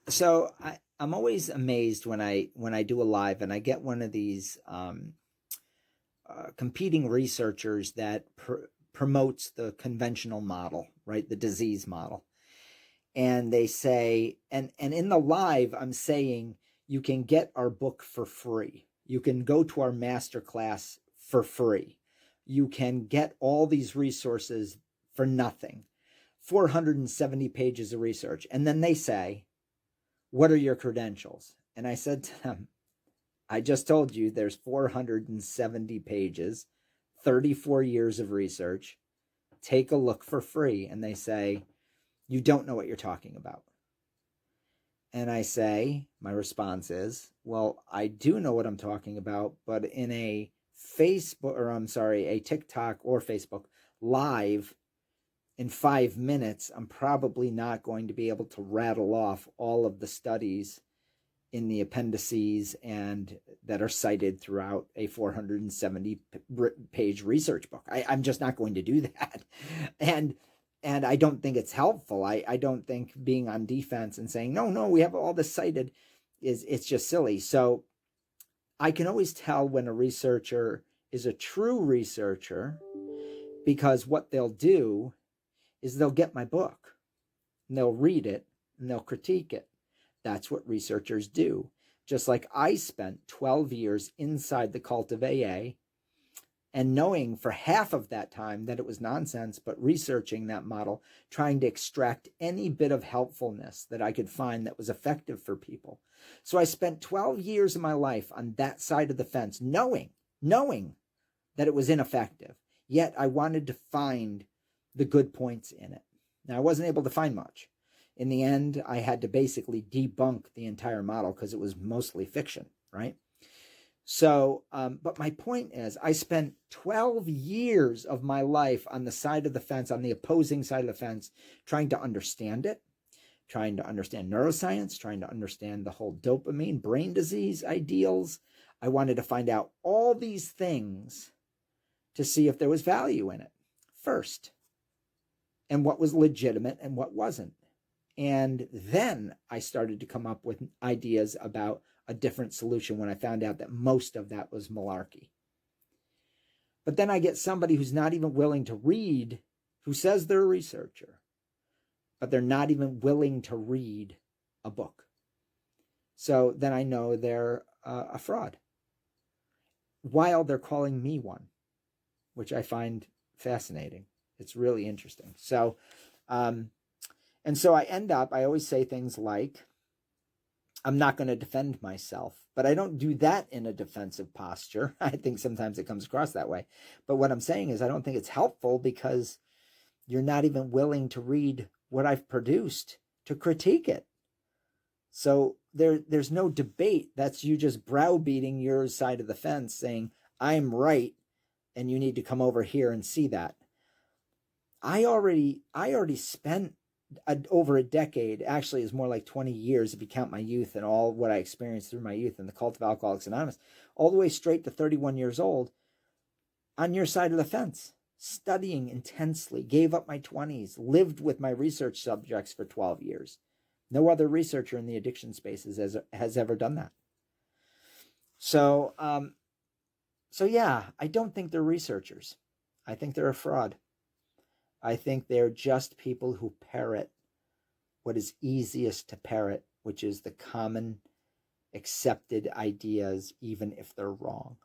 So I'm always amazed when I do a live and I get one of these competing researchers that promotes the conventional model, right? The disease model. And they say, and in the live, I'm saying you can get our book for free. You can go to our master class for free. You can get all these resources for nothing. 470 pages of research. And then they say, what are your credentials? And I said to them, I just told you there's 470 pages, 34 years of research. Take a look for free. And they say, you don't know what you're talking about. And I say, my response is, well, I do know what I'm talking about, but in a a TikTok or Facebook live in 5 minutes, I'm probably not going to be able to rattle off all of the studies in the appendices and that are cited throughout a 470 page research book. I'm just not going to do that. And I don't think it's helpful. I don't think being on defense and saying, no, we have all this cited it's just silly. So I can always tell when a researcher is a true researcher because what they'll do is they'll get my book and they'll read it and they'll critique it. That's what researchers do. Just like I spent 12 years inside the cult of AA and knowing for half of that time that it was nonsense, but researching that model, trying to extract any bit of helpfulness that I could find that was effective for people. So I spent 12 years of my life on that side of the fence, knowing that it was ineffective. Yet I wanted to find the good points in it. Now, I wasn't able to find much. In the end, I had to basically debunk the entire model because it was mostly fiction, right? So, but my point is, I spent 12 years of my life on the side of the fence, on the opposing side of the fence, trying to understand it, trying to understand neuroscience, trying to understand the whole dopamine, brain disease ideals. I wanted to find out all these things to see if there was value in it first, and what was legitimate and what wasn't. And then I started to come up with ideas about a different solution when I found out that most of that was malarkey. But then I get somebody who's not even willing to read, who says they're a researcher, but they're not even willing to read a book. So then I know they're a fraud, while they're calling me one, which I find fascinating. It's really interesting. So, and so I always say things like, I'm not going to defend myself, but I don't do that in a defensive posture. I think sometimes it comes across that way. But what I'm saying is I don't think it's helpful because you're not even willing to read what I've produced to critique it. So there's no debate. That's you just browbeating your side of the fence saying, I'm right, and you need to come over here and see that. I already spent over a decade, actually is more like 20 years if you count my youth and all what I experienced through my youth in the cult of Alcoholics Anonymous, all the way straight to 31 years old, on your side of the fence, studying intensely, gave up my 20s, lived with my research subjects for 12 years. No other researcher in the addiction spaces has ever done that. So yeah, I don't think they're researchers. I think they're a fraud. I think they're just people who parrot what is easiest to parrot, which is the common accepted ideas, even if they're wrong.